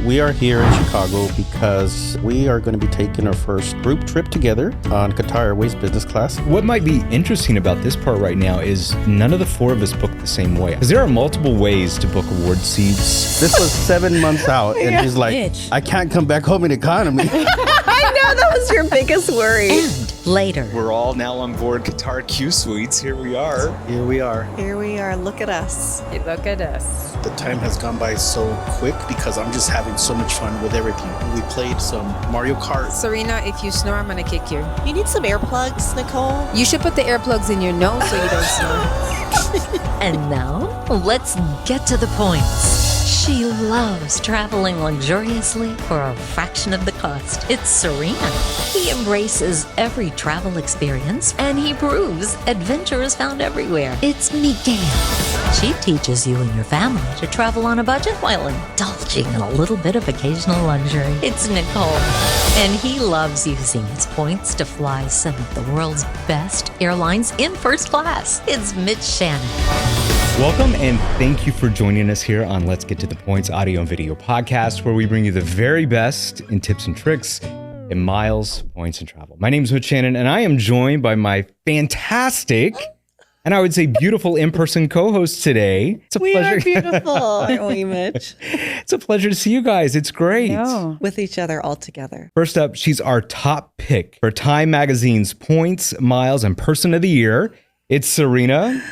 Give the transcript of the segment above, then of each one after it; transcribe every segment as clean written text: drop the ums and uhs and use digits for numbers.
We are here in Chicago because we are going to be taking our first group trip together on Qatar Airways business class. What might be interesting about this part right now is none of the four of us booked the same way. Because there are multiple ways to book award seats. This was 7 months out, and he's like, I can't come back home in economy. I know, that was your biggest worry. And later. We're all now on board Qatar Qsuites. Here we are. Here we are. Here we are. Look at us. Look at us. The time has gone by so quick because I'm just having so much fun with everything. We played some Mario Kart. Serena, if you snore, I'm gonna kick you. You need some earplugs, Nicole? You should put the earplugs in your nose so you don't snore. And now, let's get to the points. She loves traveling luxuriously for a fraction of the cost. It's Serena. He embraces every travel experience, and he proves adventure is found everywhere. It's Miguel. She teaches you and your family to travel on a budget while indulging in a little bit of occasional luxury. It's Nicole. And he loves using his points to fly some of the world's best airlines in first class. It's Mitch Shannon. Welcome and thank you for joining us here on Let's Get to the Points audio and video podcast, where we bring you the very best in tips and tricks in miles, points, and travel. My name is Mitch Shannon, and I am joined by my fantastic and I would say beautiful in-person co-host today. It's a pleasure. We are beautiful, aren't we, Mitch? It's a pleasure to see you guys. It's great. With each other all together. First up, she's our top pick for Time Magazine's Points, Miles, and Person of the Year. It's Serena.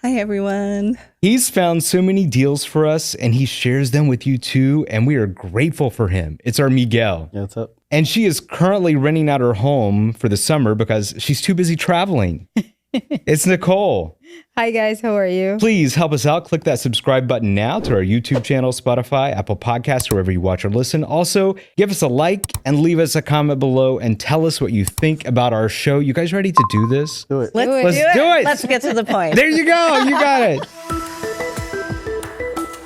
Hi, everyone. He's found so many deals for us, and he shares them with you too, and we are grateful for him. It's our Miguel. Yeah, what's up? And she is currently renting out her home for the summer because she's too busy traveling. It's Nicole. Hi, guys. How are you? Please help us out. Click that subscribe button now to our YouTube channel, Spotify, Apple Podcasts, wherever you watch or listen. Also, give us a like and leave us a comment below and tell us what you think about our show. You guys ready to do this? Do it. Let's do it. Let's get to the point. There you go. You got it.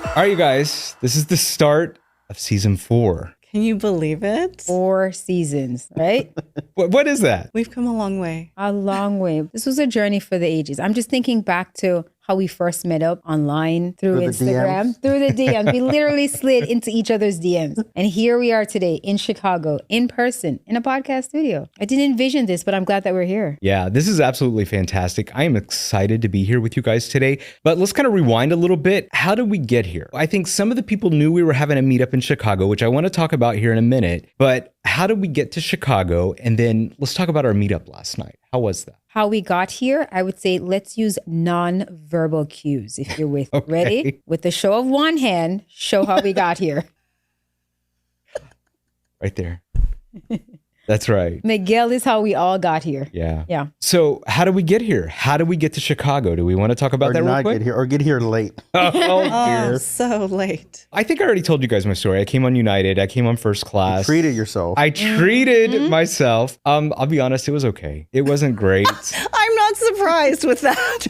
All right, you guys. This is the start of season 4. Can you believe it? 4 seasons, right? What is that? We've come a long way. A long way. This was a journey for the ages. I'm just thinking back to how we first met up online through Instagram, through the DMs. We literally slid into each other's DMs. And here we are today in Chicago, in person, in a podcast studio. I didn't envision this, but I'm glad that we're here. Yeah, this is absolutely fantastic. I am excited to be here with you guys today. But let's kind of rewind a little bit. How did we get here? I think some of the people knew we were having a meetup in Chicago, which I want to talk about here in a minute. But how did we get to Chicago? And then let's talk about our meetup last night. How was that? How we got here, I would say let's use non-verbal cues if you're with. Okay. Ready? With the show of one hand, show how we got here. Right there. That's right. Miguel is how we all got here. Yeah. Yeah. So how did we get here? How did we get to Chicago? Do we want to talk about that real quick? Get here late. Oh, Oh, dear. so late. I think I already told you guys my story. I came on United. I came on first class. Treated yourself. I treated myself. I'll be honest, it was okay. It wasn't great. I'm not surprised with that.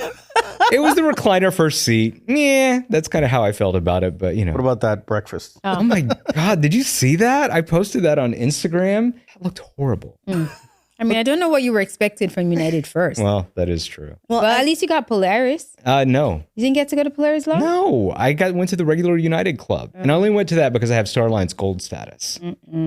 It was the recliner first seat. Yeah, that's kind of how I felt about it. But, you know. What about that breakfast? Oh my God, did you see that? I posted that on Instagram. That looked horrible. I mean, I don't know what you were expecting from United first. Well, that is true. Well, at least you got Polaris. No. You didn't get to go to Polaris Lodge? No, I went to the regular United Club. And I only went to that because I have Starline's gold status.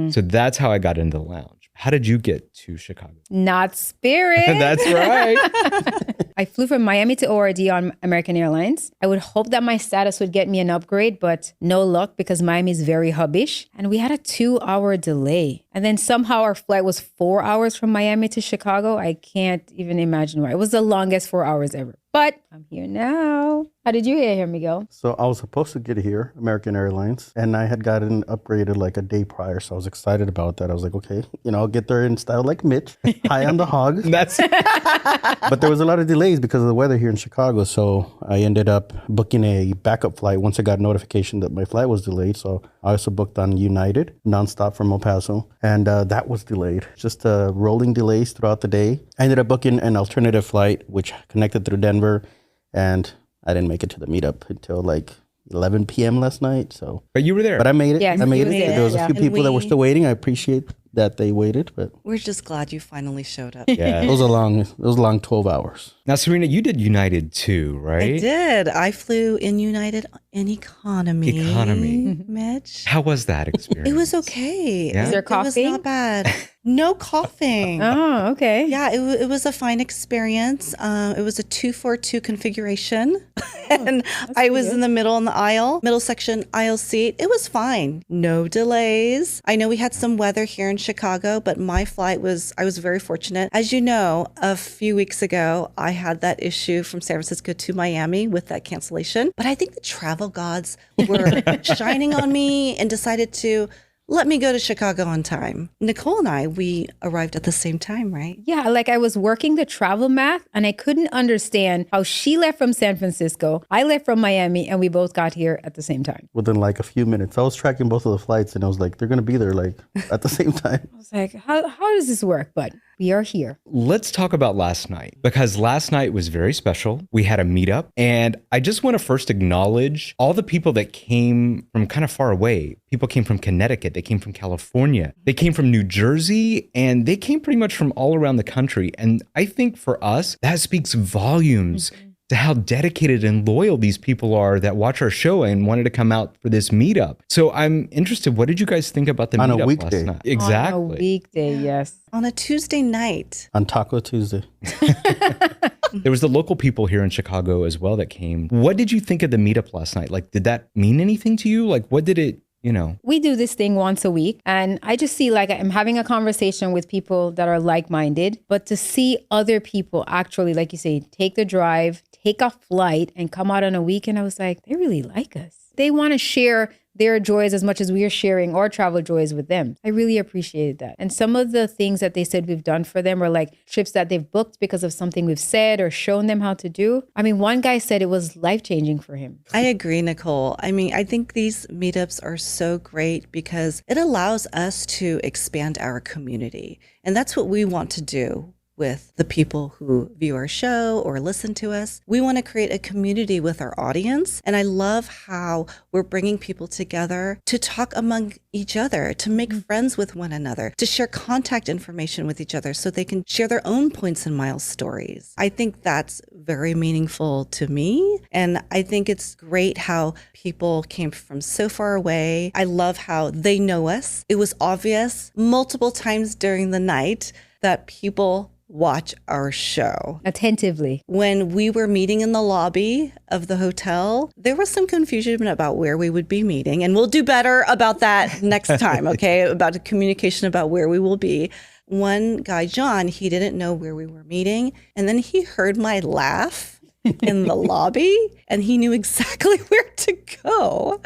So that's how I got into the lounge. How did you get to Chicago? Not Spirit. That's right. I flew from Miami to ORD on American Airlines. I would hope that my status would get me an upgrade, but no luck because Miami is very hubbish. And we had a 2-hour delay. And then somehow our flight was 4 hours from Miami to Chicago. I can't even imagine why. It was the longest 4 hours ever. But I'm here now. How did you get here, Miguel? So I was supposed to get here, American Airlines, and I had gotten upgraded like a day prior. So I was excited about that. I was like, okay, I'll get there in style like Mitch, high on the hog. But there was a lot of delays because of the weather here in Chicago. So I ended up booking a backup flight once I got notification that my flight was delayed. So I also booked on United, nonstop from El Paso, and that was delayed. Just rolling delays throughout the day. I ended up booking an alternative flight, which connected through Denver, and I didn't make it to the meetup until like 11 p.m. last night. So, But you were there. But I made it. Yes, I made you it. did, There was yeah. a few people that were still waiting. I appreciate that they waited, but We're just glad you finally showed up. Yeah. it was a long 12 hours. Now, Serena, you did United too, right? I did. I flew in United in economy. Economy. Mitch. How was that experience? It was okay. Yeah? Is there It was coffee? not bad. No coughing. Oh, okay. Yeah, it was a fine experience. It was a 2-4-2 configuration. And I was in the middle in the aisle, middle section, aisle seat. It was fine. No delays. I know we had some weather here in Chicago, but my flight I was very fortunate. As you know, a few weeks ago, I had that issue from San Francisco to Miami with that cancellation. But I think the travel gods were shining on me and decided to let me go to Chicago on time. Nicole and I, we arrived at the same time, right? Yeah, like I was working the travel math and I couldn't understand how she left from San Francisco, I left from Miami, and we both got here at the same time. Within like a few minutes, I was tracking both of the flights, and I was like, they're gonna be there like at the same time. I was like, how does this work? But we are here. Let's talk about last night, because last night was very special. We had a meetup, and I just want to first acknowledge all the people that came from kind of far away. People came from Connecticut, they came from California, they came from New Jersey, and they came pretty much from all around the country. And I think for us, that speaks volumes to how dedicated and loyal these people are that watch our show and wanted to come out for this meetup. So I'm interested, what did you guys think about the On a meetup weekday. last night? Exactly. On a weekday, yes. On a Tuesday night. On Taco Tuesday. There was the local people here in Chicago as well that came. What did you think of the meetup last night? Like, did that mean anything to you? Like, what did it, you know? We do this thing once a week, and I just see like I'm having a conversation with people that are like-minded, but to see other people actually, like you say, take the drive, take a flight and come out on a weekend, I was like, they really like us. They want to share their joys as much as we are sharing our travel joys with them. I really appreciated that. And some of the things that they said we've done for them are like trips that they've booked because of something we've said or shown them how to do. I mean, one guy said it was life-changing for him. I agree, Nicole. I mean, I think these meetups are so great because it allows us to expand our community. And that's what we want to do with the people who view our show or listen to us. We want to create a community with our audience. And I love how we're bringing people together to talk among each other, to make friends with one another, to share contact information with each other so they can share their own points and miles stories. I think that's very meaningful to me. And I think it's great how people came from so far away. I love how they know us. It was obvious multiple times during the night that people watch our show. Attentively. When we were meeting in the lobby of the hotel, there was some confusion about where we would be meeting, and we'll do better about that next time, okay? About the communication about where we will be. One guy, John, he didn't know where we were meeting, and then he heard my laugh in the lobby, and he knew exactly where to go.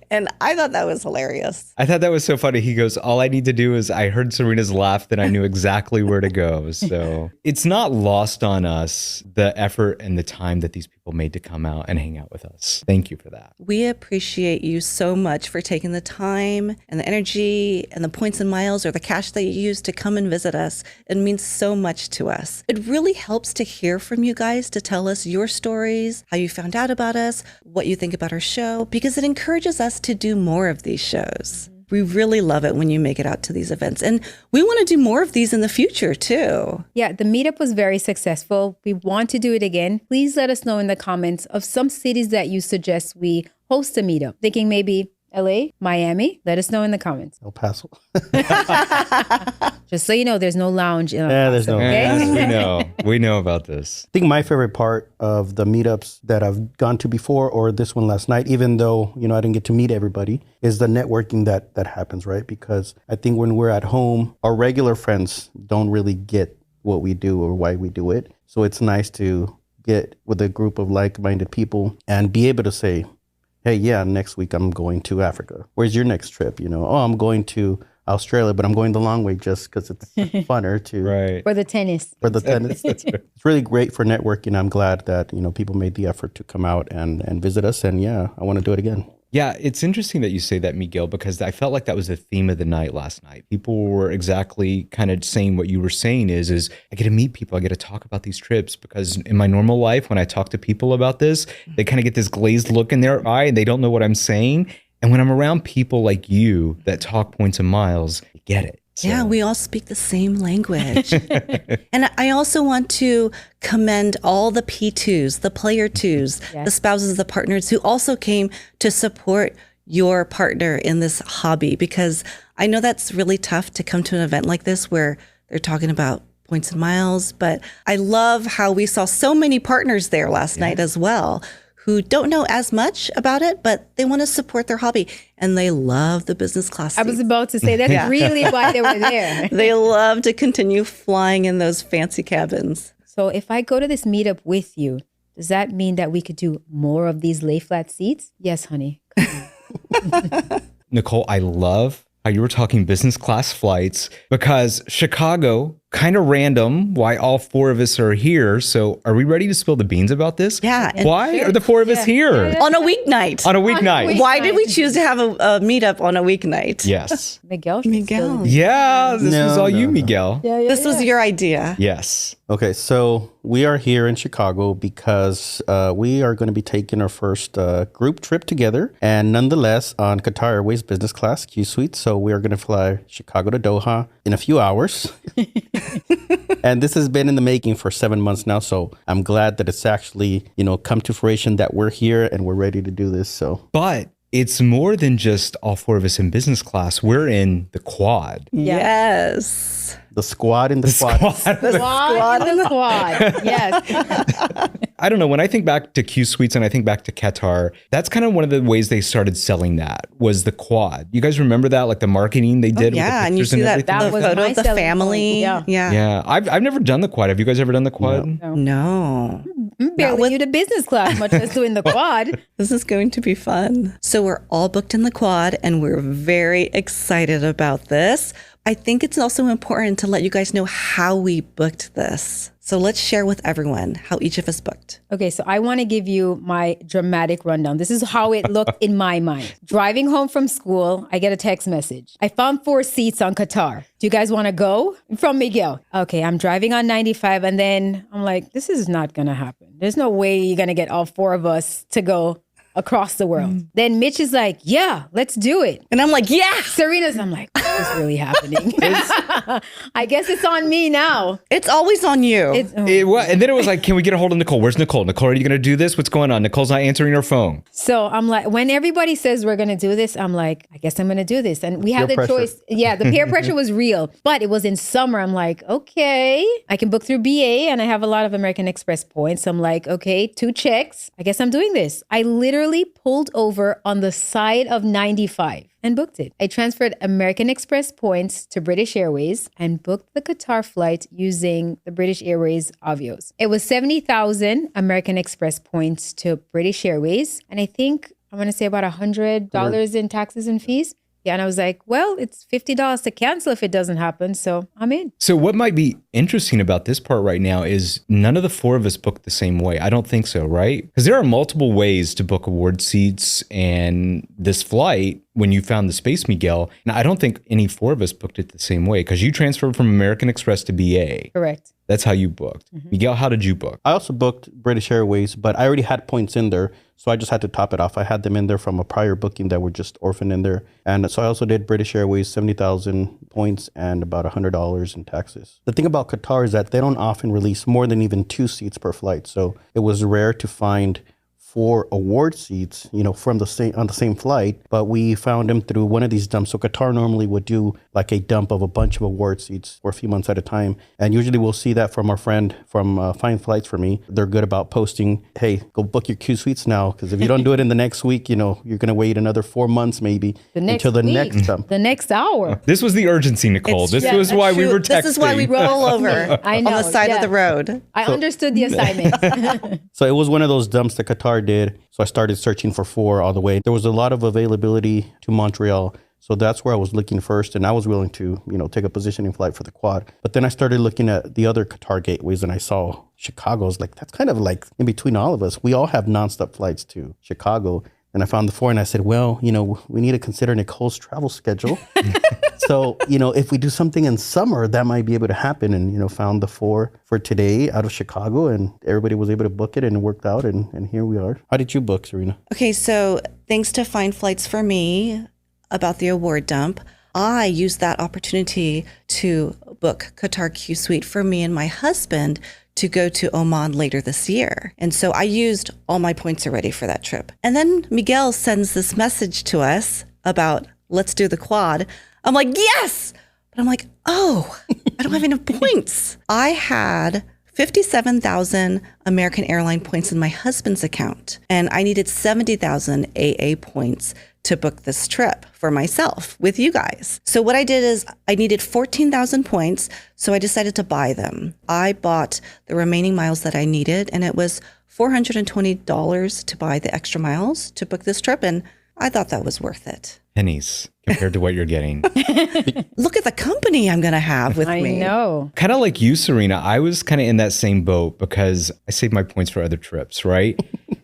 And I thought that was hilarious. I thought that was so funny. He goes, all I need to do is I heard Serena's laugh, then I knew exactly where to go. So it's not lost on us, the effort and the time that these people made to come out and hang out with us. Thank you for that. We appreciate you so much for taking the time and the energy and the points and miles or the cash that you use to come and visit us. It means so much to us. It really helps to hear from you guys, to tell us your stories, how you found out about us, what you think about our show, because it encourages us to do more of these shows. We really love it when you make it out to these events. And we want to do more of these in the future too. Yeah, the meetup was very successful. We want to do it again. Please let us know in the comments of some cities that you suggest we host a meetup. Thinking maybe LA, Miami. Let us know in the comments. El Paso. Just so you know, there's no lounge in El Yeah, Paso, there's no- okay? Yes, we know about this. I think my favorite part of the meetups that I've gone to before, or this one last night, even though, you know, I didn't get to meet everybody, is the networking that happens, right? Because I think when we're at home, our regular friends don't really get what we do or why we do it. So it's nice to get with a group of like-minded people and be able to say, hey, yeah, next week I'm going to Africa. Where's your next trip? You know, oh, I'm going to Australia, but I'm going the long way just because it's funner to Right. For the tennis. for the tennis. It's really great for networking. I'm glad that, you know, people made the effort to come out and visit us. And yeah, I want to do it again. Yeah, it's interesting that you say that, Miguel, because I felt like that was the theme of the night last night. People were exactly kind of saying what you were saying is I get to meet people, I get to talk about these trips, because in my normal life, when I talk to people about this, they kind of get this glazed look in their eye and they don't know what I'm saying. And when I'm around people like you that talk points and miles, they get it. Yeah, we all speak the same language. And I also want to commend all the P2s, the player twos, the spouses, the partners who also came to support your partner in this hobby, because I know that's really tough to come to an event like this where they're talking about points and miles. But I love how we saw so many partners there last night as well, who don't know as much about it, but they want to support their hobby and they love the business class seats. I was about to say that's really why they were there. They love to continue flying in those fancy cabins. So if I go to this meetup with you, does that mean that we could do more of these lay flat seats? Yes, honey. Nicole, I love how you were talking business class flights, because Chicago, kind of random why all four of us are here. So are we ready to spill the beans about this? Yeah. Why are the four of us here? On a weeknight. On a weeknight. Why did we choose to have a meetup on a weeknight? Yes. Miguel. Yeah, this was all you, Miguel. This was your idea. Yes. Okay, so we are here in Chicago because we are going to be taking our first group trip together, and nonetheless on Qatar Airways business class Q Suite. So we are going to fly Chicago to Doha in a few hours. And this has been in the making for 7 months now. So I'm glad that it's actually, come to fruition that we're here and we're ready to do this. So, but it's more than just all four of us in business class. We're in the quad. Yes. The squad in the quad. The squad in the quad. Yes. I don't know. When I think back to Q Suites and I think back to Qatar, that's kind of one of the ways they started selling that was the quad. You guys remember that? Like the marketing they did? Yeah, with the and you see that That was photo my of the selling family. point. Yeah. I've never done the quad. Have you guys ever done the quad? No. I'm barely new to business class, much less doing the quad. This is going to be fun. So we're all booked in the quad and we're very excited about this. I think it's also important to let you guys know how we booked this. So let's share with everyone how each of us booked. Okay, so I want to give you my dramatic rundown. This is how it looked in my mind. Driving home from school, I get a text message. I found 4 seats on Qatar. Do you guys want to go? From Miguel. Okay, I'm driving on 95 and then I'm like, this is not going to happen. There's no way you're going to get all 4 of us to go across the world. Then Mitch is like, yeah, let's do it. And I'm like, yeah. Serena's, I'm like, what is really happening? I guess it's on me now. It's always on you. And then it was like, can we get a hold of Nicole? Where's Nicole? Nicole, are you going to do this? What's going on? Nicole's not answering her phone. So I'm like, when everybody says we're going to do this, I'm like, I guess I'm going to do this. And we have the choice. Yeah, the peer pressure was real, but it was in summer. I'm like, okay, I can book through BA and I have a lot of American Express points. I'm like, okay, 2 checks. I guess I'm doing this. I literally pulled over on the side of 95 and booked it. I transferred American Express points to British Airways and booked the Qatar flight using the British Airways Avios. It was 70,000 American Express points to British Airways. And I think I'm going to say about $100 in taxes and fees. Yeah, and I was like, well, it's $50 to cancel if it doesn't happen, so I'm in. So what might be interesting about this part right now is none of the 4 of us booked the same way. I don't think so, right? Because there are multiple ways to book award seats, and this flight, when you found the space, Miguel, and I don't think any 4 of us booked it the same way, because you transferred from American Express to BA. Correct. That's how you booked. Miguel, how did you book? I also booked British Airways, but I already had points in there, so I just had to top it off. I had them in there from a prior booking that were just orphaned in there. And so I also did British Airways, 70,000 points and about $100 in taxes. The thing about Qatar is that they don't often release more than even 2 seats per flight. So it was rare to find 4 award seats, from on the same flight, but we found them through one of these dumps. So Qatar normally would do like a dump of a bunch of award seats for a few months at a time. And usually we'll see that from our friend from Find Flights For Me. They're good about posting, hey, go book your Q Suites now. Because if you don't do it in the next week, you're going to wait another 4 months maybe until the next dump. The next hour. This was the urgency, Nicole. This was why we were texting. This is why we roll over I know, on the side of the road. I understood the assignment. So it was one of those dumps that Qatar did. So I started searching for 4 all the way. There was a lot of availability to Montreal. So that's where I was looking first. And I was willing to, take a positioning flight for the quad. But then I started looking at the other Qatar gateways and I saw Chicago. I was like, that's kind of like in between all of us. We all have nonstop flights to Chicago. And I found the 4 and I said, well, we need to consider Nicole's travel schedule. So, if we do something in summer, that might be able to happen. And, found the 4 for today out of Chicago and everybody was able to book it and it worked out. And here we are. How did you book, Serena? Okay, so thanks to Find Flights For Me about the award dump, I used that opportunity to book Qatar Qsuite for me and my husband to go to Oman later this year. And so I used all my points already for that trip. And then Miguel sends this message to us about, let's do the quad. I'm like, yes! But I'm like, oh, I don't have enough points. I had 57,000 American airline points in my husband's account, and I needed 70,000 AA points to book this trip for myself with you guys. So what I did is I needed 14,000 points, so I decided to buy them. I bought the remaining miles that I needed, and it was $420 to buy the extra miles to book this trip, and I thought that was worth it. Pennies compared to what you're getting. Look at the company I'm going to have with me. I know. Kind of like you, Serena, I was kind of in that same boat because I saved my points for other trips, right?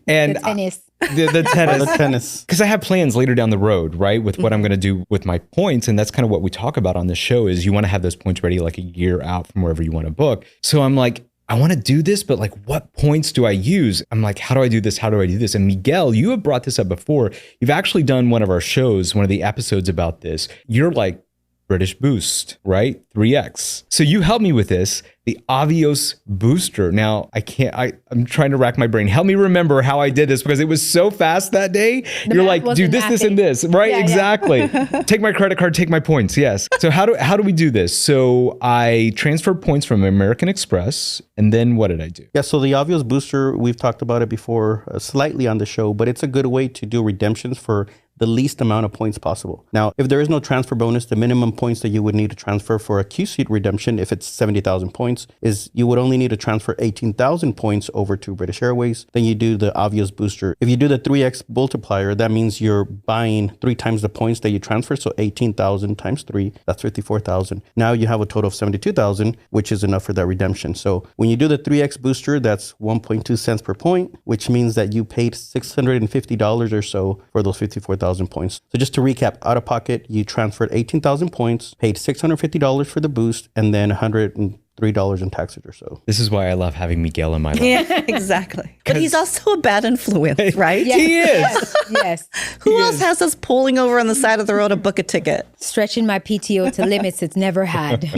And The tennis. the tennis. The tennis. Because I have plans later down the road, right? With what I'm going to do with my points. And that's kind of what we talk about on this show is you want to have those points ready like a year out from wherever you want to book. So I'm like, I want to do this, but like, what points do I use? I'm like, how do I do this? How do I do this? And Miguel, you have brought this up before. You've actually done one of our shows, one of the episodes about this. You're like British Boost, right? 3X. So you helped me with this, the Avios Booster. Now I'm trying to rack my brain. Help me remember how I did this because it was so fast that day. You're like, do this, and this, right? Yeah, exactly. Take my credit card, take my points. Yes. So how do we do this? So I transferred points from American Express, and then what did I do? Yeah, so the Avios Booster, we've talked about it before slightly on the show, but it's a good way to do redemptions for the least amount of points possible. Now, if there is no transfer bonus, the minimum points that you would need to transfer for a Qsuite redemption, if it's 70,000 points, is you would only need to transfer 18,000 points over to British Airways. Then you do the Avios Booster. If you do the 3X multiplier, that means you're buying 3 times the points that you transfer. So 18,000 times 3, that's 54,000. Now you have a total of 72,000, which is enough for that redemption. So when you do the 3X Booster, that's 1.2 cents per point, which means that you paid $650 or so for those 54,000 points. So just to recap, out of pocket, you transferred 18,000 points, paid $650 for the boost, and then $103 in taxes or so. This is why I love having Miguel in my life. Yeah, exactly. But he's also a bad influence, right? Yes. He is. Yes. Who else has us pulling over on the side of the road to book a ticket? Stretching my PTO to limits it's never had.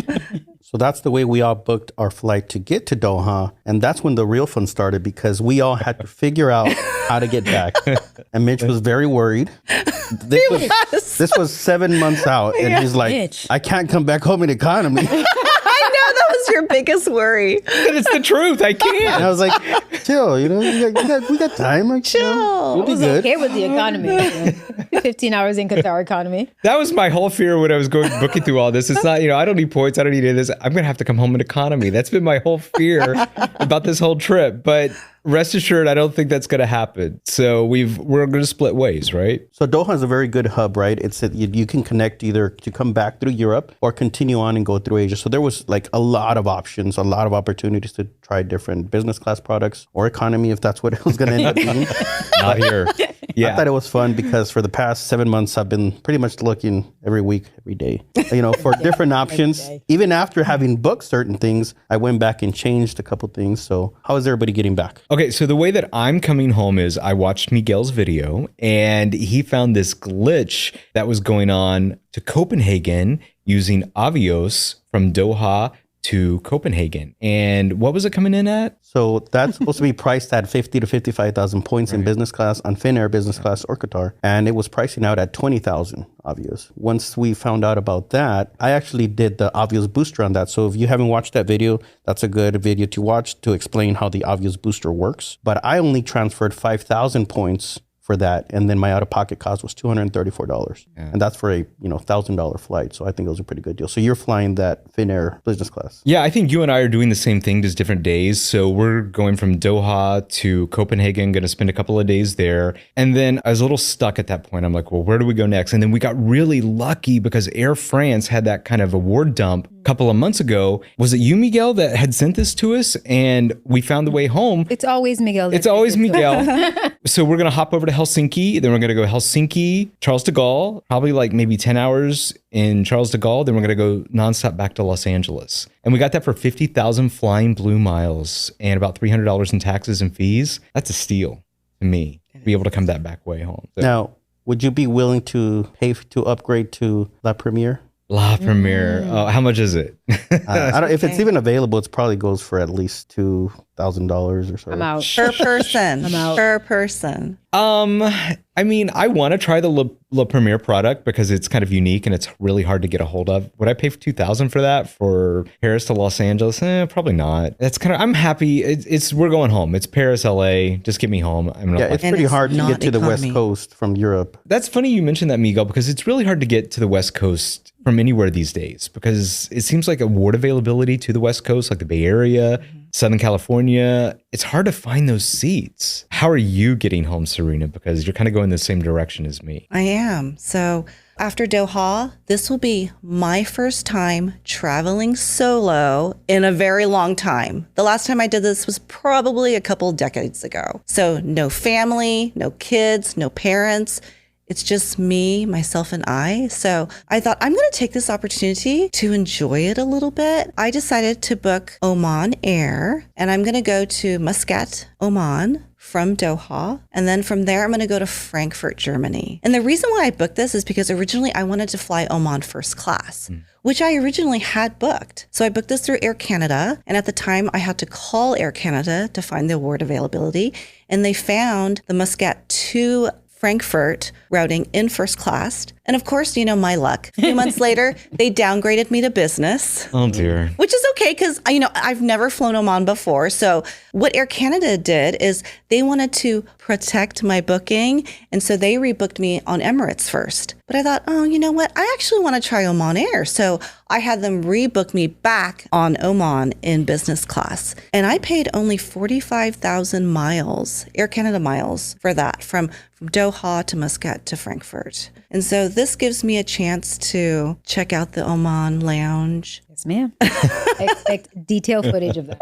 So that's the way we all booked our flight to get to Doha. And that's when the real fun started because we all had to figure out how to get back. And Mitch was very worried. This was 7 months out. And he's like, Mitch. I can't come back home in economy. I know that was your biggest worry. But it's the truth. I And can't. I was like, chill, we got time. Like, Chill. We'll be good. Okay with the economy. 15 hours in Qatar economy. That was my whole fear when I was booking through all this. It's not, I don't need points. I don't need any of this. I'm going to have to come home in economy. That's been my whole fear about this whole trip. But rest assured, I don't think that's going to happen. So we're going to split ways, right? So Doha is a very good hub, right? It's that you can connect either to come back through Europe or continue on and go through Asia. So there was like a lot of options, a lot of opportunities to try different business class products or economy if that's what it was going to end up being. Not here. I thought it was fun because for the past 7 months, I've been pretty much looking every week, every day, for different options. Even after having booked certain things, I went back and changed a couple things. So how is everybody getting back? Okay, so the way that I'm coming home is I watched Miguel's video and he found this glitch that was going on to Copenhagen using Avios from Doha to Copenhagen. And what was it coming in at? So that's supposed to be priced at 50 to 55,000 points in business class on Finnair business class or Qatar. And it was pricing out at 20,000 Avios. Once we found out about that, I actually did the Avios booster on that. So if you haven't watched that video, that's a good video to watch to explain how the Avios booster works. But I only transferred 5,000 points for that. And then my out-of-pocket cost was $234. Yeah. And that's for a $1,000 flight. So I think it was a pretty good deal. So you're flying that Finnair business class. Yeah, I think you and I are doing the same thing, just different days. So we're going from Doha to Copenhagen, going to spend a couple of days there. And then I was a little stuck at that point. I'm like, well, where do we go next? And then we got really lucky because Air France had that kind of award dump a couple of months ago. Was it you, Miguel, that had sent this to us? And we found the way home. It's always Miguel. It's always Miguel. So we're going to hop over to Helsinki. Then we're going to go Helsinki, Charles de Gaulle, probably like maybe 10 hours in Charles de Gaulle. Then we're going to go nonstop back to Los Angeles. And we got that for 50,000 flying blue miles and about $300 in taxes and fees. That's a steal to me to be able to come that back way home. So. Now, Would you be willing to pay to upgrade to La Premiere? La Premiere. Oh, how much is it? I don't. If it's even available, it probably goes for at least $2,000 or so. I'm out. Per person. I'm out. Per person. I mean, I want to try the La Premiere product because it's kind of unique and it's really hard to get a hold of. Would I pay for $2,000 for that for Paris to Los Angeles? Probably not. That's kind of. I'm happy. It's we're going home. It's Paris, LA. Just get me home. It's pretty hard to get to the West Coast from Europe. That's funny you mentioned that, Miguel, because it's really hard to get to the West Coast from anywhere these days because it seems like award availability to the West Coast, like the Bay Area, Southern California, it's hard to find those seats. How are you getting home, Serena? Because you're kind of going the same direction as me. I am. So after Doha, this will be my first time traveling solo in a very long time. The last time I did this was probably a couple decades ago. So no family, no kids, no parents. It's just me, myself, and I. So I thought I'm going to take this opportunity to enjoy it a little bit. I decided to book Oman Air, and I'm going to go to Muscat, Oman, from Doha. And then from there, I'm going to go to Frankfurt, Germany. And the reason why I booked this is because originally I wanted to fly Oman first class, which I originally had booked. So I booked this through Air Canada. And at the time, I had to call Air Canada to find the award availability. And they found the Muscat to Frankfurt routing in first class. And of course, you know, my luck. A few months later, they downgraded me to business. Oh, dear. Which is okay because, you know, I've never flown Oman before. So what Air Canada did is they wanted to protect my booking. And so they rebooked me on Emirates first. But I thought, oh, you know what? I actually want to try Oman Air. So I had them rebook me back on Oman in business class. And I paid only 45,000 miles, Air Canada miles, for that from Doha to Muscat to Frankfurt. And so this gives me a chance to check out the Oman lounge. Yes, ma'am. Expect detailed footage of that.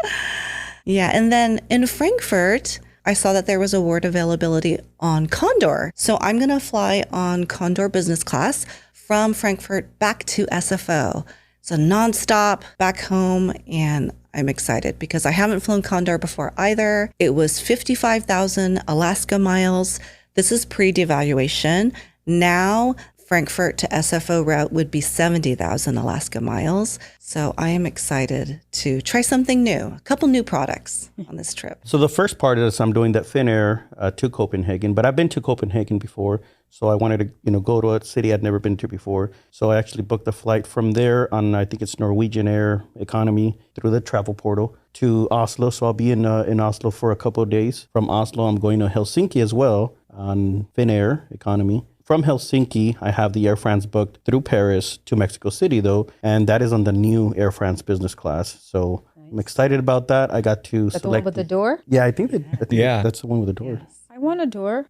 Yeah. And then in Frankfurt, I saw that there was award availability on Condor. So I'm going to fly on Condor business class from Frankfurt back to SFO. So nonstop back home. And I'm excited because I haven't flown Condor before either. It was 55,000 Alaska miles. This is pre-devaluation. Now, Frankfurt to SFO route would be 70,000 Alaska miles. So I am excited to try something new, a couple new products on this trip. So the first part is I'm doing that Finnair to Copenhagen, but I've been to Copenhagen before. So I wanted to, go to a city I'd never been to before. So I actually booked a flight from there on, I think it's Norwegian Air Economy through the travel portal to Oslo. So I'll be in Oslo for a couple of days. From Oslo, I'm going to Helsinki as well on Finnair Economy. From Helsinki, I have the Air France booked through Paris to Mexico City, though, and that is on the new Air France business class. So I'm excited about that. I got to That's the one with the door? Yeah, I think that's the one with the door. Yes. I want a door.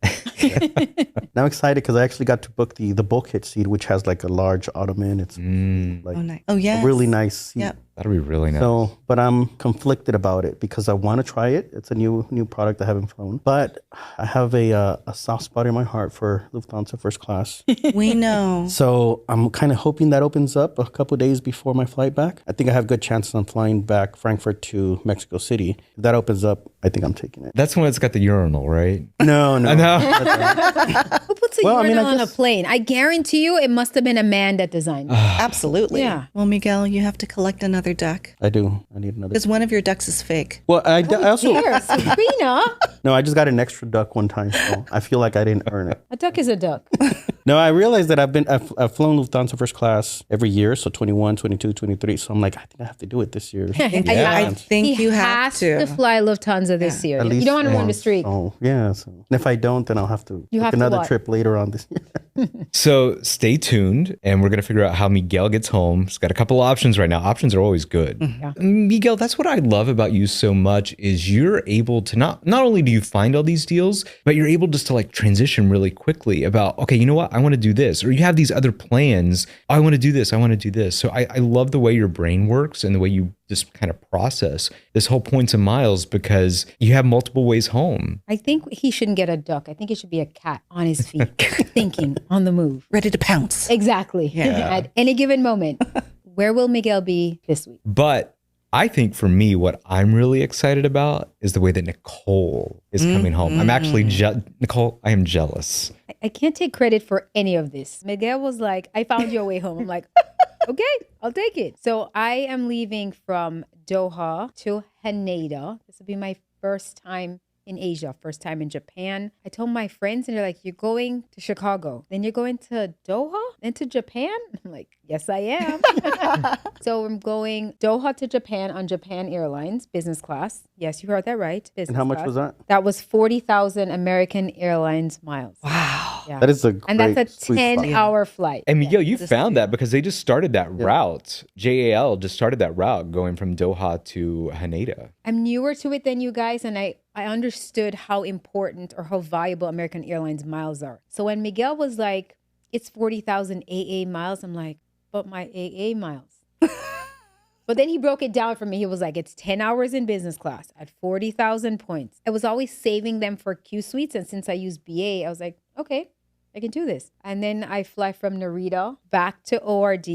Now I'm excited because I actually got to book the bulkhead seat, which has like a large ottoman. It's like nice. Oh, yes. a really nice seat. Yep. That'll be really nice. So, but I'm conflicted about it because I want to try it. It's a new product I haven't flown, but I have a soft spot in my heart for Lufthansa first class. We know. So I'm kind of hoping that opens up a couple of days before my flight back. I think I have good chances on flying back Frankfurt to Mexico City. If that opens up, I think I'm taking it. That's when it's got the urinal, right? No. Who puts a urinal on a plane? I guarantee you it must have been a man that designed it. Absolutely. Yeah. Well, Miguel, you have to collect another duck. I do. I need another. Because one of your ducks is fake. Well, I also... Here, Sabrina. No, I just got an extra duck one time, so I feel like I didn't earn it. A duck is a duck. No, I realized that I've flown Lufthansa first class every year, so 21, 22, 23. So I'm like, I think I have to do it this year. I think you have to fly Lufthansa this year. At least You don't want to run the once. streak. Oh, yeah. So, and if I don't, then I'll have to book another trip later on this year. So stay tuned, and we're going to figure out how Miguel gets home. He's got a couple of options right now. Options are always good. Yeah. Miguel, that's what I love about you so much is you're able to not only do you find all these deals, but you're able just to like transition really quickly about, okay, you know what? I want to do this. Or you have these other plans. I want to do this. I want to do this. So I love the way your brain works and the way you just kind of process this whole points and miles because you have multiple ways home. I think he shouldn't get a duck. I think it should be a cat on his feet, thinking, on the move. Ready to pounce. Exactly. Yeah. At any given moment. Where will Miguel be this week? But I think for me, what I'm really excited about is the way that Nicole is coming home. I'm actually, Nicole, I am jealous. I can't take credit for any of this. Miguel was like, I found your way home. I'm like, okay, I'll take it. So I am leaving from Doha to Haneda. This will be my first time in Asia, first time in Japan. I told my friends and they're like, you're going to Chicago, then you're going to Doha, then to Japan? I'm like, yes, I am. So I'm going Doha to Japan on Japan Airlines, business class. Yes, you heard that right. Business And how much class. was that? That was 40,000 American Airlines miles. Wow. Yeah. That is a great And that's a sweet spot. 10-hour flight. And Miguel, you Just found do. that because they just started that route. JAL just started that route going from Doha to Haneda. I'm newer to it than you guys, and I understood how important or how valuable American Airlines miles are. So when Miguel was like, it's 40,000 AA miles, I'm like, but my AA miles. But then he broke it down for me. He was like, it's 10 hours in business class at 40,000 points. I was always saving them for Q suites. And since I use BA, I was like, okay, I can do this. And then I fly from Narita back to ORD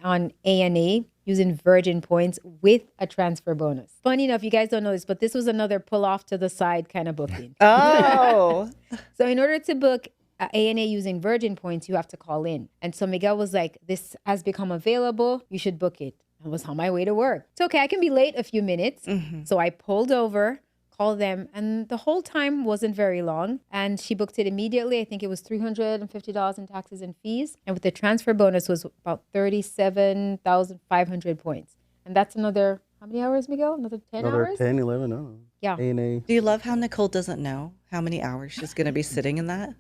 on ANA using Virgin points with a transfer bonus. Funny enough, you guys don't know this, but this was another pull off to the side kind of booking. Oh. So in order to book ANA using Virgin points, you have to call in. And so Miguel was like, this has become available. You should book it. I was on my way to work. It's okay. I can be late a few minutes. So I pulled over, called them, and the whole time wasn't very long. And she booked it immediately. I think it was $350 in taxes and fees. And with the transfer bonus was about 37,500 points. And that's another, how many hours, Miguel? Another 10 Another hours? 10, 11, I don't know. Yeah. A&A. Do you love how Nicole doesn't know how many hours she's going to be sitting in that?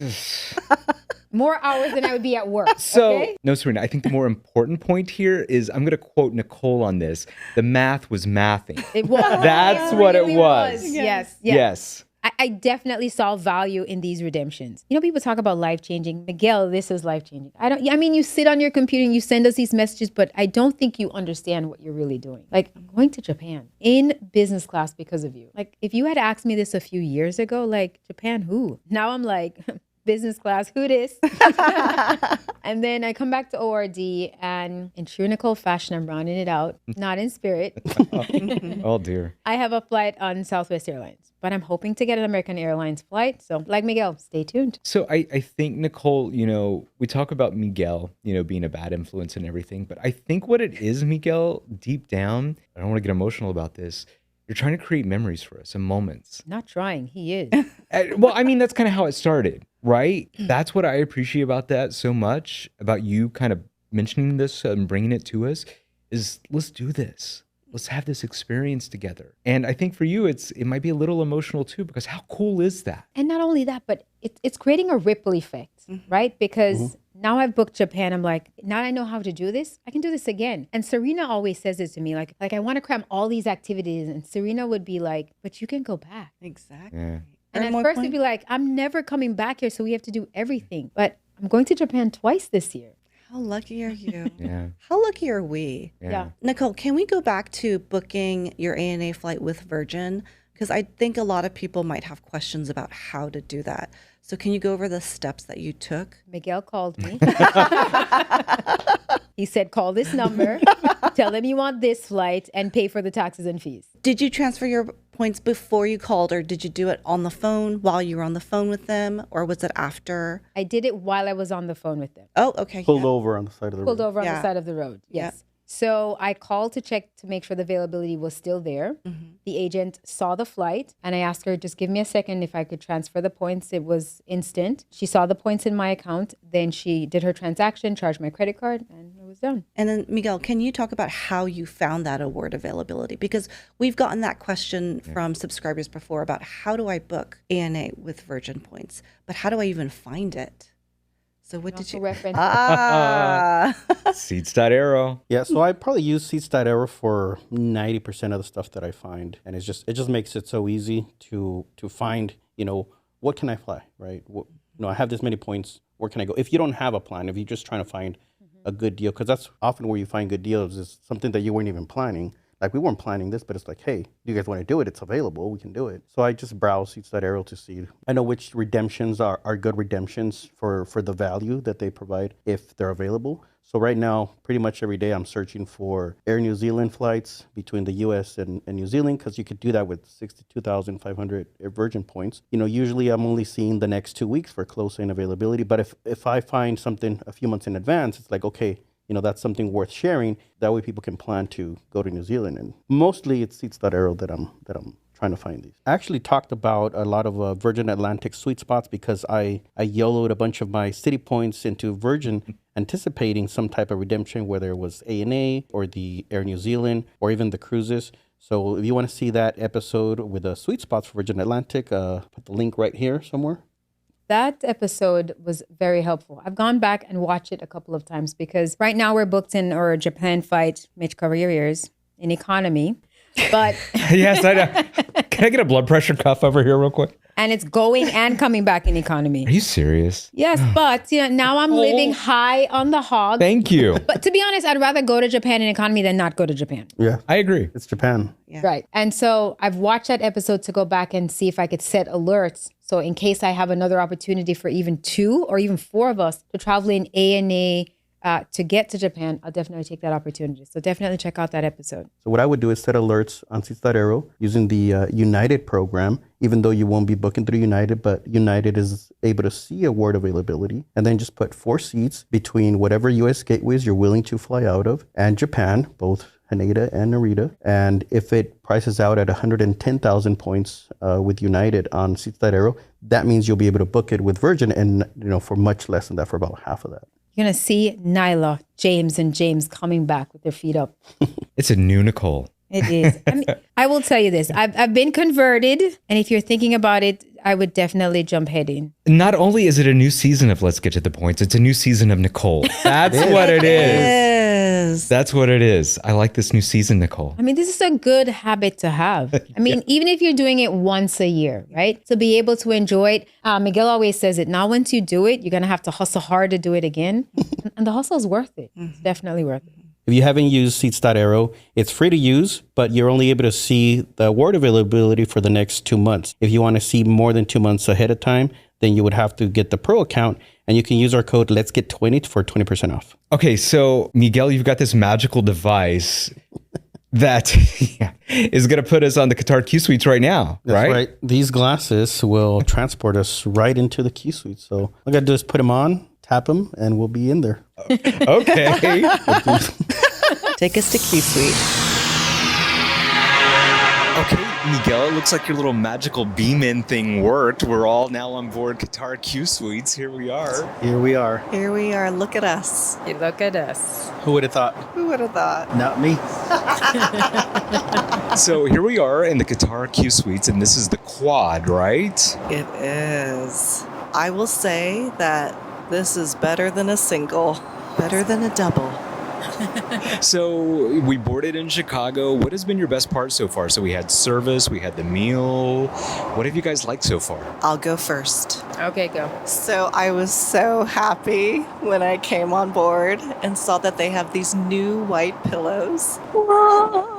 More hours than I would be at work. So, okay? no, Serena, I think the more important point here is I'm going to quote Nicole on this. The math was mathing. It was. That's what it really was. Yes. Yes. I definitely saw value in these redemptions. You know, people talk about life-changing. Miguel, this is life-changing. I mean, you sit on your computer and you send us these messages, but I don't think you understand what you're really doing. Like, I'm going to Japan in business class because of you. Like, if you had asked me this a few years ago, like, Japan who? Now I'm like, business class, who this? And then I come back to ORD and in true Nicole fashion, I'm rounding it out, not in spirit. Oh, dear. I have a flight on Southwest Airlines, but I'm hoping to get an American Airlines flight. So like Miguel, stay tuned. So I think, Nicole, you know, we talk about Miguel, you know, being a bad influence and everything, but I think what it is, Miguel, deep down, I don't want to get emotional about this, you're trying to create memories for us and moments. Not trying, he is. Well, I mean, that's kind of how it started, right? That's what I appreciate about that so much, about you kind of mentioning this and bringing it to us, is let's do this. Let's have this experience together. And I think for you, it might be a little emotional too, because how cool is that? And not only that, but it's creating a ripple effect, right? Because now I've booked Japan. I'm like, now I know how to do this. I can do this again. And Serena always says it to me, like I want to cram all these activities. And Serena would be like, but you can go back. Exactly. Yeah. And Earn at more first points. it'd be like, I'm never coming back here, so we have to do everything. But I'm going to Japan twice this year. How lucky are you? Yeah. How lucky are we? Yeah. Nicole, can we go back to booking your ANA flight with Virgin? Because I think a lot of people might have questions about how to do that. So can you go over the steps that you took? Miguel called me. He said, call this number, tell them you want this flight, and pay for the taxes and fees. Did you transfer your points before you called, or did you do it on the phone while you were on the phone with them, or was it after? I did it while I was on the phone with them. Oh, okay. Pulled yeah. over on the side of the Pulled road. over on Yeah. the side of the road. Yeah. Yes. So I called to check to make sure the availability was still there. The agent saw the flight and I asked her, just give me a second if I could transfer the points. It was instant. She saw the points in my account. Then she did her transaction, charged my credit card, and it was done. And then, Miguel, can you talk about how you found that award availability? Because we've gotten that question from subscribers before about how do I book ANA with Virgin points, but how do I even find it? So what did Also you reference Seats.aero. Yeah, so I probably use Seats.aero for 90% of the stuff that I find, and it just makes it so easy to find, you know, what can I fly, right? I have this many points. Where can I go? If you don't have a plan, if you're just trying to find a good deal, because that's often where you find good deals is something that you weren't even planning, Like we weren't planning this, but it's like, hey, do you guys want to do it? It's available. We can do it. So I just browsed Seats.aero to see. I know which redemptions are good redemptions for the value that they provide if they're available. So right now, pretty much every day, I'm searching for Air New Zealand flights between the U.S. and New Zealand, because you could do that with 62,500 Virgin points. Usually I'm only seeing the next 2 weeks for close-in availability. But if I find something a few months in advance, it's like, okay, that's something worth sharing. That way people can plan to go to New Zealand. And mostly it's Seats.aero that I'm trying to find these. I actually talked about a lot of Virgin Atlantic sweet spots because I YOLO'd a bunch of my city points into Virgin anticipating some type of redemption, whether it was ANA or the Air New Zealand or even the cruises. So if you want to see that episode with the sweet spots for Virgin Atlantic, put the link right here somewhere. That episode was very helpful. I've gone back and watched it a couple of times because right now we're booked in our Japan flight, Mitch, cover your ears, in economy. But yes, I know. Can I get a blood pressure cuff over here real quick? And it's going and coming back in economy. Are you serious? Yes, but now I'm living high on the hog. Thank you. But to be honest, I'd rather go to Japan in economy than not go to Japan. Yeah, I agree. It's Japan. Yeah. Right. And so I've watched that episode to go back and see if I could set alerts. So in case I have another opportunity for even 2 or even 4 of us to travel in ANA to get to Japan, I'll definitely take that opportunity. So definitely check out that episode. So what I would do is set alerts on Seats.aero using the United program, even though you won't be booking through United, but United is able to see award availability, and then just put 4 seats between whatever U.S. gateways you're willing to fly out of and Japan, both Haneda and Narita. And if it prices out at 110,000 points with United on Seats.aero, that means you'll be able to book it with Virgin and for much less than that, for about half of that. You're going to see Nyla, James, and James coming back with their feet up. It's a new Nicole. It is. I will tell you this. I've been converted. And if you're thinking about it, I would definitely jump head in. Not only is it a new season of Let's Get to the Points, it's a new season of Nicole. That's what it is. That's what it is. I like this new season, Nicole. I mean, this is a good habit to have. I mean, even if you're doing it once a year, right? To be able to enjoy it. Miguel always says it. Now, once you do it, you're going to have to hustle hard to do it again. And the hustle is worth it. It's definitely worth it. If you haven't used Seats.aero, it's free to use, but you're only able to see the award availability for the next 2 months. If you want to see more than 2 months ahead of time, then you would have to get the pro account, and you can use our code Let's Get 20 for 20% off. Okay, so Miguel, you've got this magical device that is going to put us on the Qatar Qsuites right now, That's right? These glasses will transport us right into the Qsuite. So all I got to do is put them on, tap them, and we'll be in there. Okay. Take us to Qsuite. Okay, Miguel, it looks like your little magical beam-in thing worked. We're all now on board Qatar Qsuites. Here we are. Here we are. Here we are. Look at us. You look at us. Who would have thought? Who would have thought? Not me. So here we are in the Qatar Qsuites, and this is the quad, right? It is. I will say that this is better than a single, better than a double. So we boarded in Chicago. What has been your best part so far? So we had service, we had the meal. What have you guys liked so far? I'll go first. Okay, go. So I was so happy when I came on board and saw that they have these new white pillows. Whoa.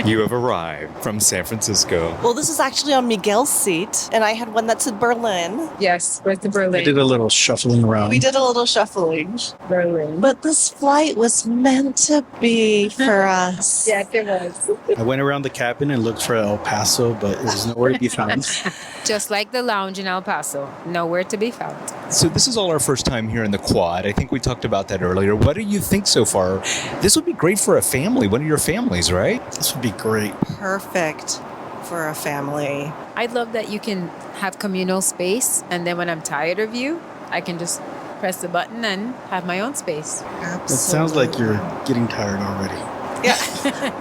You have arrived from San Francisco. Well, this is actually on Miguel's seat, and I had one that's in Berlin. Yes, where's the Berlin? I did a little shuffling around. We did a little shuffling. Berlin. But this flight was meant to be for us. Yes, it was. I went around the cabin and looked for El Paso, but it was nowhere to be found. Just like the lounge in El Paso, nowhere to be found. So this is all our first time here in the quad. I think we talked about that earlier. What do you think so far? This would be great for a family, one of your families, right? This would be great. Perfect for a family. I love that you can have communal space, and then when I'm tired of you, I can just press the button and have my own space. Absolutely. It sounds like you're getting tired already. Yeah.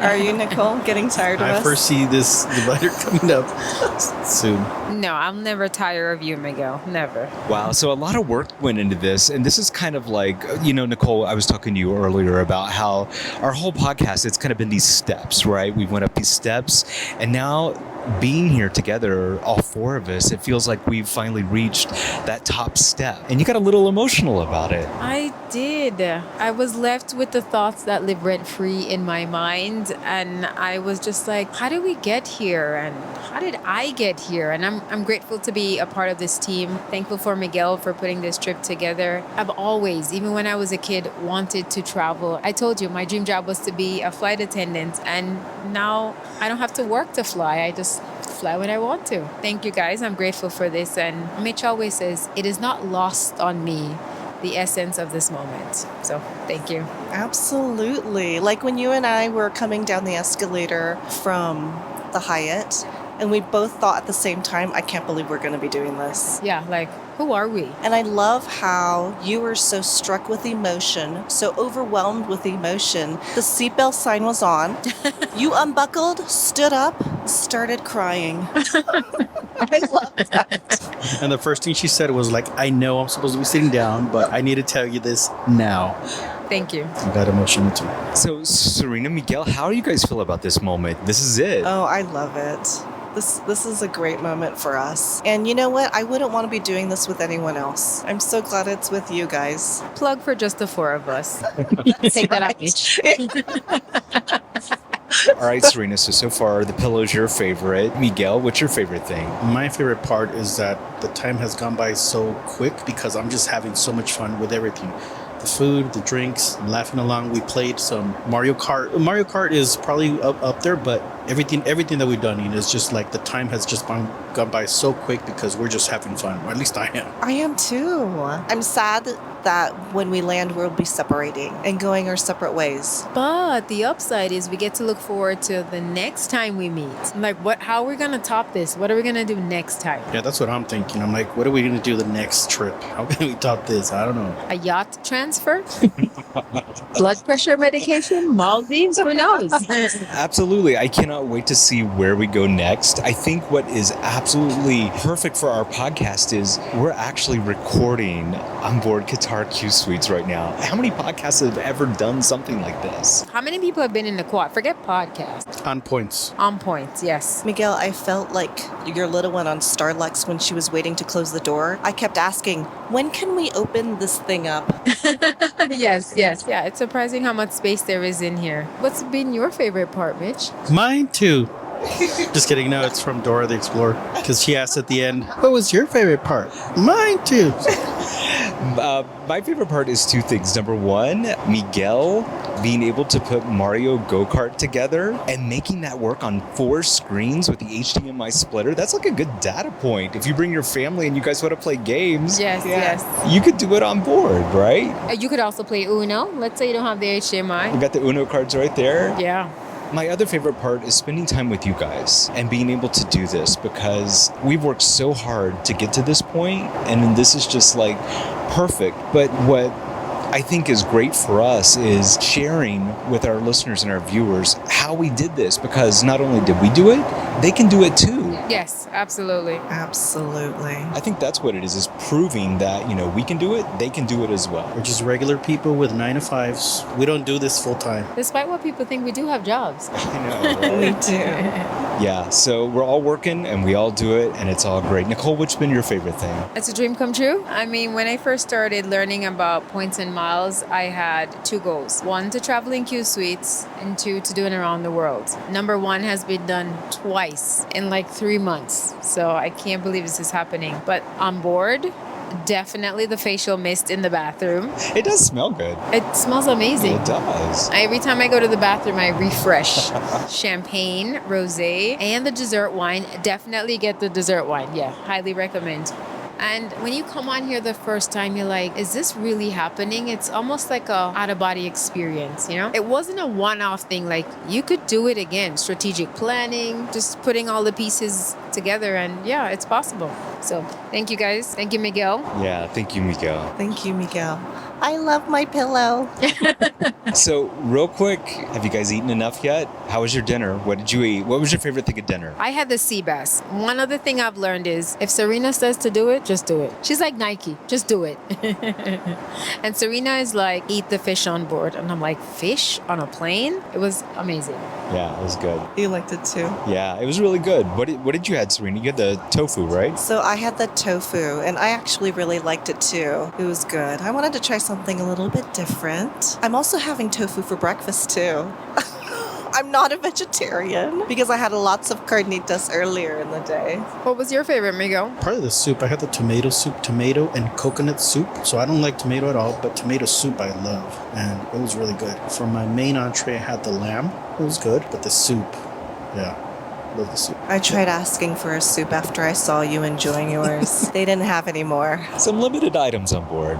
Are you, Nicole, getting tired of I us? foresee this divider coming up soon. No, I'll never tire of you, Miguel. Never. Wow. So a lot of work went into this. And this is kind of like, Nicole, I was talking to you earlier about how our whole podcast, it's kind of been these steps, right? We went up these steps, and now being here together, all 4 of us, it feels like we've finally reached that top step. And you got a little emotional about it. I did. I was left with the thoughts that live rent-free in my mind, and I was just like, how did we get here? And how did I get here? And I'm grateful to be a part of this team. Thankful for Miguel for putting this trip together. I've always, even when I was a kid, wanted to travel. I told you my dream job was to be a flight attendant, and now I don't have to work to fly. I just fly when I want to. Thank you guys. I'm grateful for this. And Mitch always says, it is not lost on me, the essence of this moment. So thank you. Absolutely. Like when you and I were coming down the escalator from the Hyatt, and we both thought at the same time, I can't believe we're going to be doing this. Yeah, like, who are we? And I love how you were so struck with emotion, so overwhelmed with emotion. The seatbelt sign was on. You unbuckled, stood up, started crying. I love that. And the first thing she said was like, I know I'm supposed to be sitting down, but I need to tell you this now. Thank you. I got emotional too. So, Serena, Miguel, how do you guys feel about this moment? This is it. Oh, I love it. This is a great moment for us. And you know what? I wouldn't want to be doing this with anyone else. I'm so glad it's with you guys. Plug for just the four of us. Take that out, Mitch. All right, Serena, so far the pillow's your favorite. Miguel, what's your favorite thing? My favorite part is that the time has gone by so quick because I'm just having so much fun with everything. The food, the drinks, laughing along. We played some Mario Kart. Mario Kart is probably up there, but everything that we've done is just like the time has just gone by so quick because we're just having fun. Or at least I am. I am too. I'm sad that when we land, we'll be separating and going our separate ways. But the upside is we get to look forward to the next time we meet. Like, how are we going to top this? What are we going to do next time? Yeah, that's what I'm thinking. I'm like, what are we going to do the next trip? How can we top this? I don't know. A yacht transfer? Blood pressure medication? Maldives? Who knows? Absolutely. I cannot wait to see where we go next. I think what is absolutely perfect for our podcast is we're actually recording Onboard Qatar Qsuite right now. How many podcasts have ever done something like this? How many people have been in the quad? Forget podcast. On points. On points, yes. Miguel, I felt like your little one on Starlux when she was waiting to close the door. I kept asking, when can we open this thing up? Yes. Yeah, it's surprising how much space there is in here. What's been your favorite part, Mitch? Mine too. Just kidding. No, it's from Dora the Explorer. Because she asked at the end, what was your favorite part? Mine too. My favorite part is two things. Number one, Miguel being able to put Mario Go-Kart together and making that work on 4 screens with the HDMI splitter. That's like a good data point. If you bring your family and you guys want to play games, Yes. you could do it on board, right? You could also play Uno. Let's say you don't have the HDMI. We got the Uno cards right there. Yeah. My other favorite part is spending time with you guys and being able to do this because we've worked so hard to get to this point, and this is just like perfect. But what I think is great for us is sharing with our listeners and our viewers how we did this, because not only did we do it, they can do it too. Yes, absolutely. Absolutely. I think that's what it is proving that, we can do it, they can do it as well. We're just regular people with 9 to 5s. We don't do this full time. Despite what people think, we do have jobs. I know, right? We do. Yeah, so we're all working and we all do it and it's all great. Nicole, what's been your favorite thing? It's a dream come true. I mean, when I first started learning about points and miles, I had 2 goals. 1, to travel in Qsuites, and 2, to do it around the world. Number 1 has been done twice in like 3 months. So I can't believe this is happening. But on board, definitely the facial mist in the bathroom. It does smell good. It smells amazing. It does. Every time I go to the bathroom, I refresh. Champagne, rosé, and the dessert wine. Definitely get the dessert wine. Yeah, highly recommend. And when you come on here the first time, you're like, is this really happening? It's almost like a out-of-body experience, It wasn't a one-off thing. Like, you could do it again. Strategic planning, just putting all the pieces together, and yeah, it's possible. So thank you, guys. Thank you, Miguel. Yeah, thank you, Miguel. Thank you, Miguel. I love my pillow. So, real quick, have you guys eaten enough yet? How was your dinner? What did you eat? What was your favorite thing at dinner? I had the sea bass. One other thing I've learned is if Serena says to do it, just do it. She's like Nike, just do it. And Serena is like, eat the fish on board. And I'm like, fish on a plane? It was amazing. Yeah, it was good. You liked it too? Yeah, it was really good. What did you have, Serena? You had the tofu, right? So I had the tofu, and I actually really liked it too. It was good. I wanted to try something a little bit different. I'm also having tofu for breakfast too. I'm not a vegetarian because I had lots of carnitas earlier in the day. What was your favorite, Miguel? Probably the soup. I had the tomato soup, tomato and coconut soup. So I don't like tomato at all, but tomato soup I love. And it was really good. For my main entree, I had the lamb. It was good, but the soup, yeah. Love the soup. I tried asking for a soup after I saw you enjoying yours. They didn't have any more. Some limited items on board.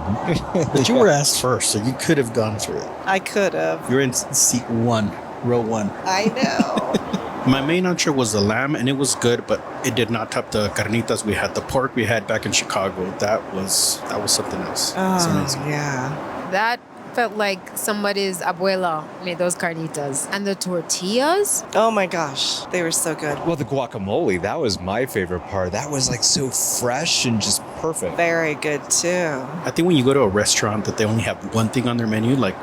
But you were asked first, so you could have gone for it. I could have. You're in seat 1, row 1. I know. My main entree was the lamb, and it was good, but it did not top the carnitas we had. The pork we had back in Chicago, that was something else. It's amazing. Yeah. That felt like somebody's abuela made those carnitas. And the tortillas? Oh my gosh. They were so good. Well, the guacamole, that was my favorite part. That was like so fresh and just perfect. Very good too. I think when you go to a restaurant that they only have one thing on their menu, like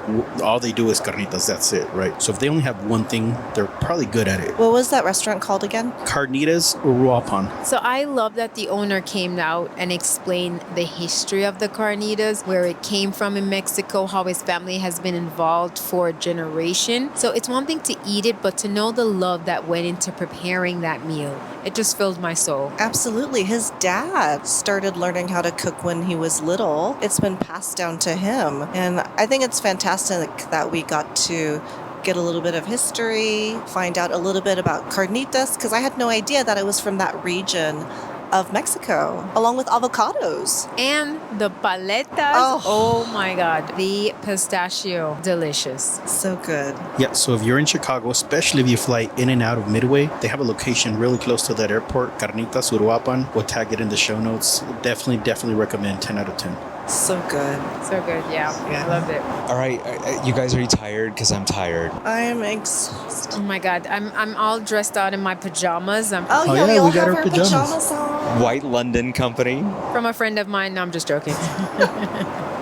all they do is carnitas, that's it, right? So if they only have one thing, they're probably good at it. What was that restaurant called again? Carnitas Uruapan. So I love that the owner came out and explained the history of the carnitas, where it came from in Mexico, how his family has been involved for a generation. So it's one thing to eat it, but to know the love that went into preparing that meal, it just filled my soul. Absolutely. His dad started learning how to cook when he was little. It's been passed down to him. And I think it's fantastic that we got to get a little bit of history, find out a little bit about carnitas, because I had no idea that it was from that region of Mexico, along with avocados. And the paletas, oh my God, the pistachio, delicious. So good. Yeah, so if you're in Chicago, especially if you fly in and out of Midway, they have a location really close to that airport, Carnitas Uruapan. We'll tag it in the show notes. Definitely recommend 10 out of 10. So good. So good, yeah. I loved it. All right, you guys, are you tired? Because I'm tired. I'm exhausted. Oh my God, I'm all dressed out in my pajamas. I'm Oh yeah, yeah, we all we got have our our pajamas. pajamas on. White London Company. from a friend of mine. No, I'm just joking.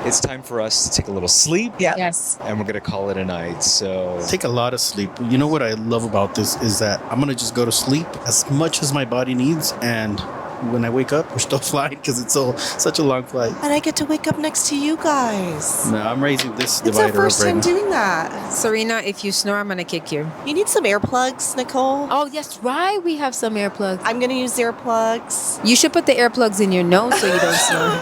It's time for us to take a little sleep. Yeah. Yes. And we're going to call it a night. So Take a lot of sleep. You know what I love about this is that I'm going to just go to sleep as much as my body needs, and when I wake up, we're still flying because it's such a long flight. And I get to wake up next to you guys. No, I'm raising this It's our divider up first right time now. doing that. Serena, if you snore, I'm going to kick you. You need some earplugs, Nicole. Oh, yes, right. We have some earplugs. I'm going to use earplugs. You should put the earplugs in your nose so you don't snore.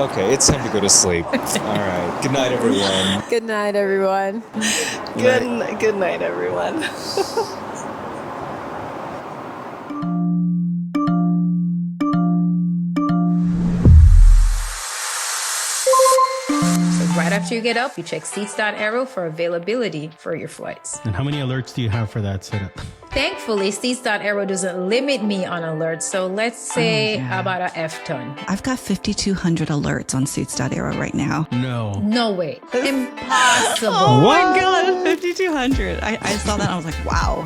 okay, it's time to go to sleep. All right. Good night, everyone. Good night, everyone. Good night, everyone. Right after you get up, you check Seats.aero for availability for your flights. And how many alerts do you have for that setup? Thankfully, Seats.aero doesn't limit me on alerts. So let's say about a F ton. I've got 5,200 alerts on Seats.aero right now. No. No way. Impossible. Oh my God, 5,200. I saw that and I was like, wow.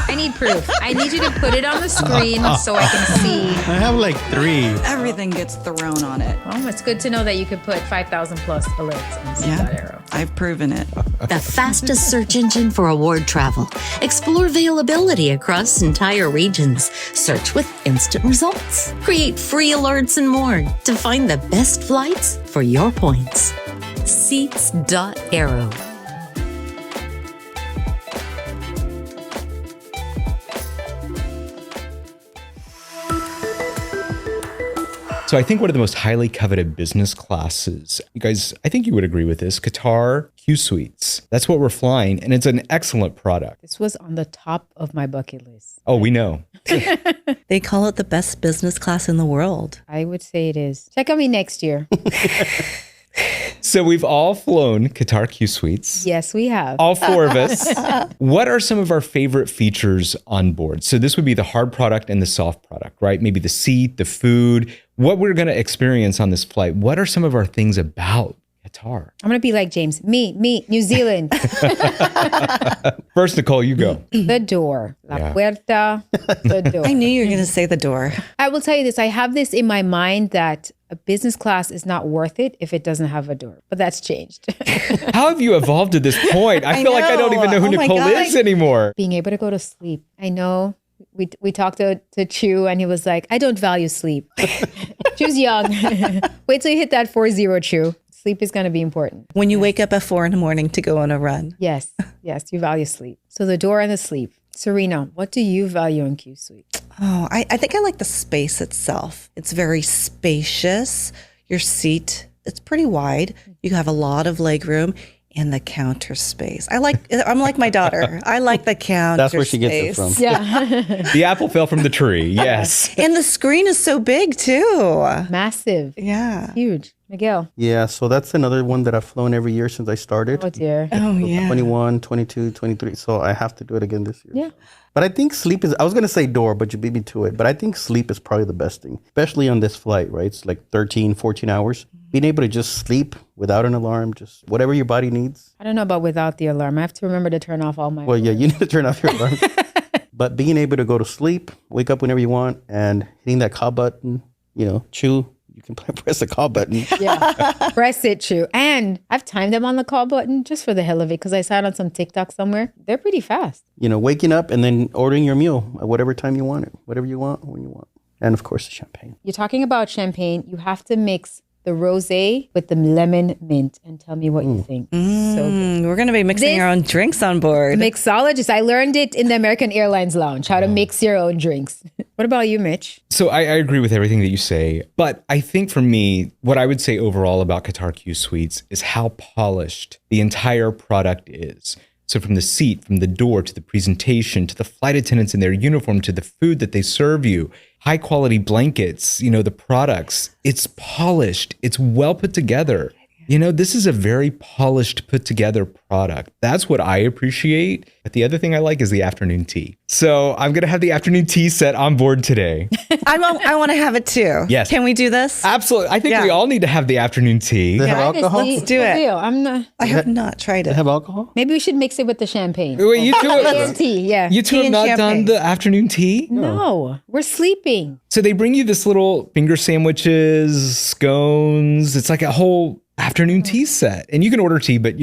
I need proof. I need you to put it on the screen so I can see. I have like 3. Everything gets thrown on it. Oh, it's good to know that you could put 5,000 plus alerts on Seats.aero. I've proven it. The fastest search engine for award travel. Explore availability across entire regions. Search with instant results. Create free alerts and more to find the best flights for your points. Seats.aero. So I think one of the most highly coveted business classes, you guys, I think you would agree with this, Qatar Qsuites. That's what we're flying, and it's an excellent product. This was on the top of my bucket list. Oh, we know. They call it the best business class in the world. I would say it is. Check on me next year. So we've all flown Qatar Qsuites. Yes, we have. All 4 of us. What are some of our favorite features on board? So this would be the hard product and the soft product, right? Maybe the seat, the food, what we're going to experience on this flight. What are some of our things about Qatar? I'm going to be like James. Me, New Zealand. First, Nicole, you go. The door. La puerta. The door. I knew you were going to say the door. I will tell you this. I have this in my mind that a business class is not worth it if it doesn't have a door. But that's changed. How have you evolved to this point? I feel like I don't even know who Nicole is anymore. Being able to go to sleep. I know we talked to Chu and he was like, I don't value sleep. Chu's young. Wait till you hit that 4-0, Chu. Sleep is going to be important. When you wake up at 4 a.m. to go on a run. Yes. Yes. You value sleep. So the door and the sleep. Serena, what do you value in Q Suite? Oh, I think I like the space itself. It's very spacious. Your seat, it's pretty wide. You have a lot of leg room. And the counter space. I'm like my daughter. I like the counter That's where she gets it from. Yeah. The apple fell from the tree. Yes. And the screen is so big too. Massive. Yeah. Huge. Miguel. Yeah, so that's another one that I've flown every year since I started. Oh, dear. Oh, yeah. 21, 22, 23. So I have to do it again this year. Yeah. But I think sleep is, I was going to say door, but you beat me to it. But I think sleep is probably the best thing, especially on this flight, right? It's like 13, 14 hours. Being able to just sleep without an alarm, just whatever your body needs. I don't know about without the alarm. I have to remember to turn off all my. Well, yeah, you need to turn off your alarm. But being able to go to sleep, wake up whenever you want, and hitting that call button, chew. You can press the call button. Yeah. Press it, true. And I've timed them on the call button just for the hell of it because I saw it on some TikTok somewhere. They're pretty fast. Waking up and then ordering your meal at whatever time you want it, whatever you want, when you want. And of course, the champagne. You're talking about champagne. You have to mix the rosé with the lemon mint and tell me what you think. So good. We're going to be mixing our own drinks on board. Mixologist. I learned it in the American Airlines lounge, how to mix your own drinks. What about you, Mitch? So I agree with everything that you say, but I think for me, what I would say overall about Qatar Q Suites is how polished the entire product is. So from the seat, from the door, to the presentation, to the flight attendants in their uniform, to the food that they serve you, high quality blankets, the products, it's polished, it's well put together. This is a very polished, put together product. That's what I appreciate. But the other thing I like is the afternoon tea. So I'm going to have the afternoon tea set on board today. I want to have it too. Yes. Can we do this? Absolutely. I think we all need to have the afternoon tea. They have alcohol? Let's do it. I I have not tried They it. have alcohol? Maybe we should mix it with the champagne. Wait, you two, And tea, yeah. you two Tea have and not champagne. done the afternoon tea? No, we're sleeping. So they bring you this little finger sandwiches, scones. It's like a whole afternoon tea set. And you can order tea, but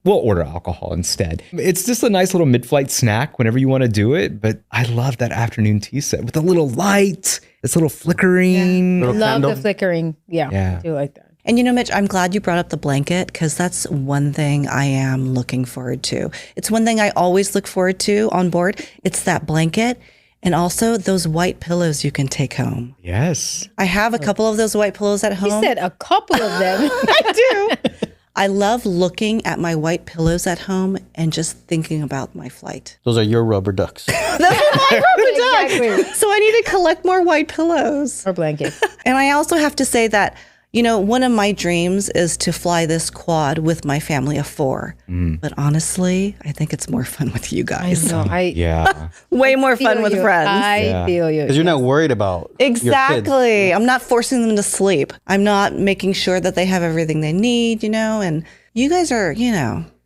we'll order alcohol instead. It's just a nice little mid-flight snack whenever you want to do it. But I love that afternoon tea set with a little light, this little flickering. Little Love candle. the flickering. Yeah, Yeah. I do like that. And Mitch, I'm glad you brought up the blanket because that's one thing I am looking forward to. It's one thing I always look forward to on board. It's that blanket and also those white pillows you can take home. Yes. I have a couple of those white pillows at He home. said a couple of them. I do. I love looking at my white pillows at home and just thinking about my flight. Those are your rubber ducks. Exactly. So I need to collect more white pillows. Or blanket. And I also have to say that, one of my dreams is to fly this quad with my family of 4. But honestly, I think it's more fun with you I guys. know. Yeah. Way more fun feel with you. friends. I feel you. Because you're not worried about your kids. Exactly. I'm not forcing them to sleep. I'm not making sure that they have everything they need, and you guys are,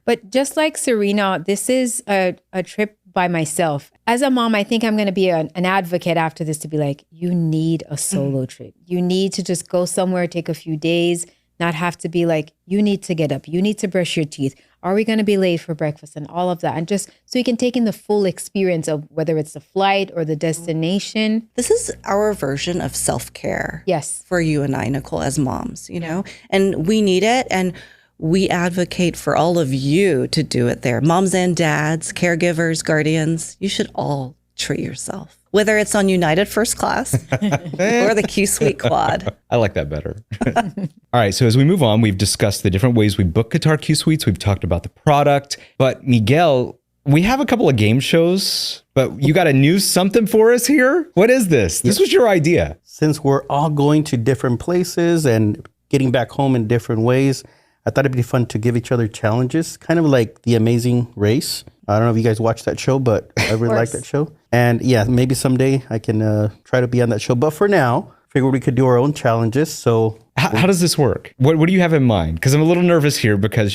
But just like Serena, this is a trip by myself. As a mom, I think I'm going to be an advocate after this to be like, you need a solo trip. You need to just go somewhere, take a few days, not have to be like, you need to get up. You need to brush your teeth. Are we going to be late for breakfast and all of that? And just so you can take in the full experience of whether it's the flight or the destination. This is our version of self-care. Yes. For you and I, Nicole, as moms, and we need it. And we advocate for all of you to do it there. Moms and dads, caregivers, guardians, you should all treat yourself, whether it's on United First Class or the Q Suite Quad. I like that better. All right. So as we move on, we've discussed the different ways we book Qatar Q Suites. We've talked about the product. But Miguel, we have a couple of game shows, but you got a new something for us here? What is this? This was your idea. Since we're all going to different places and getting back home in different ways, I thought it'd be fun to give each other challenges, kind of like The Amazing Race. I don't know if you guys watch that show, but I really like that show. And yeah, maybe someday I can try to be on that show. But for now, figured we could do our own challenges. So How does this work? What do you have in mind? Because I'm a little nervous here because,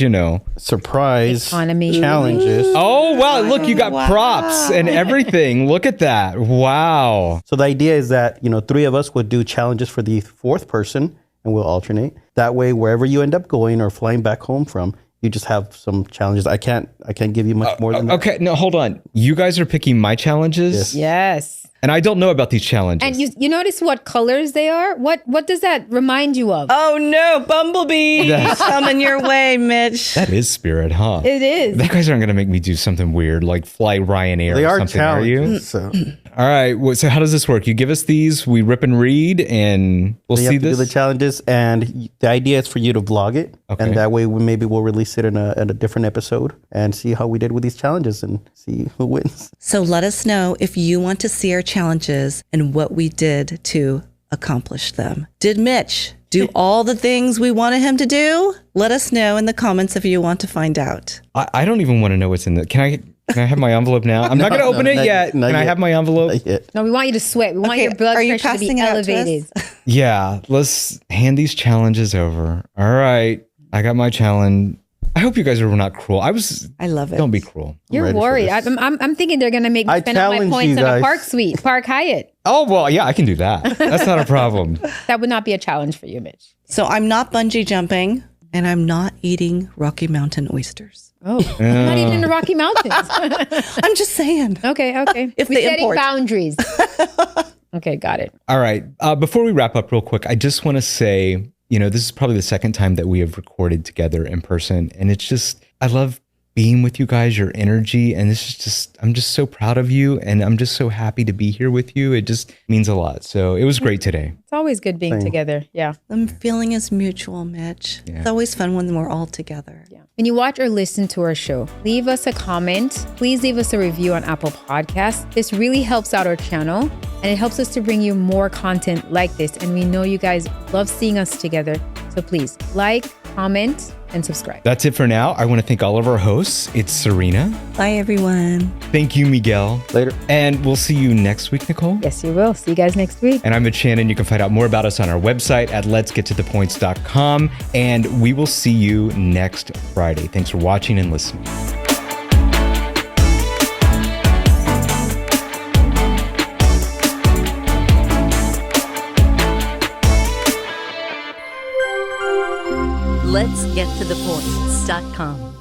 surprise Economy. challenges. Oh, wow. Look, you got props and everything. Look at that. Wow. So the idea is that, 3 of us would do challenges for the 4th person and we'll alternate. That way, wherever you end up going or flying back home from, you just have some challenges. I can't give you much more than that. Okay, no, hold on. You guys are picking my challenges? Yes. And I don't know about these challenges. And you notice what colors they are? What does that remind you of? Oh no, Bumblebee coming your way, Mitch. That is Spirit, huh? It is. That guys aren't going to make me do something weird like fly Ryanair They or are something, are you? challenges. So All right. So how does this work? You give us these, we rip and read, and we'll you see have to this. do the challenges, and the idea is for you to vlog it, Okay. and that way we'll release it in a different episode and see how we did with these challenges and see who wins. So let us know if you want to see our challenges and what we did to accomplish them. Did Mitch do all the things we wanted him to do? Let us know in the comments if you want to find out. I don't even want to know what's in the. Can I have my envelope now? I'm not going to open it yet. Can I have my envelope? Not yet. No, we want you to sweat. We want Okay, your blood are you pressure to be passing it out to us? elevated. Yeah. Let's hand these challenges over. All right. I got my challenge. I hope you guys are not cruel. I love it. Don't be cruel. You're ready for worried. this. I'm thinking they're going to make me I spend all my challenge points you on a guys. Park Suite, Park Hyatt. Oh, well, yeah, I can do that. That's not a problem. That would not be a challenge for you, Mitch. So I'm not bungee jumping and I'm not eating Rocky Mountain oysters. Oh, I'm not even in the Rocky Mountains. I'm just saying. Okay. If We're they setting import. boundaries. Okay, got it. All right. Before we wrap up real quick, I just want to say, this is probably the second time that we have recorded together in person. And it's just, I love being with you guys, your energy. And this is just, I'm just so proud of you. And I'm just so happy to be here with you. It just means a lot. So it was great today. It's always good being together. Yeah. The feeling is mutual, Mitch. Yeah. It's always fun when we're all together. Yeah. When you watch or listen to our show, leave us a comment. Please leave us a review on Apple Podcasts. This really helps out our channel and it helps us to bring you more content like this. And we know you guys love seeing us together. So please like, comment, and subscribe. That's it for now. I want to thank all of our hosts. It's Serena. Bye, everyone. Thank you, Miguel. Later. And we'll see you next week, Nicole. Yes, you will. See you guys next week. And I'm Mitch Shannon. You can find out more about us on our website at letsgettothepoints.com. And we will see you next Friday. Thanks for watching and listening. Let's get to the points.com.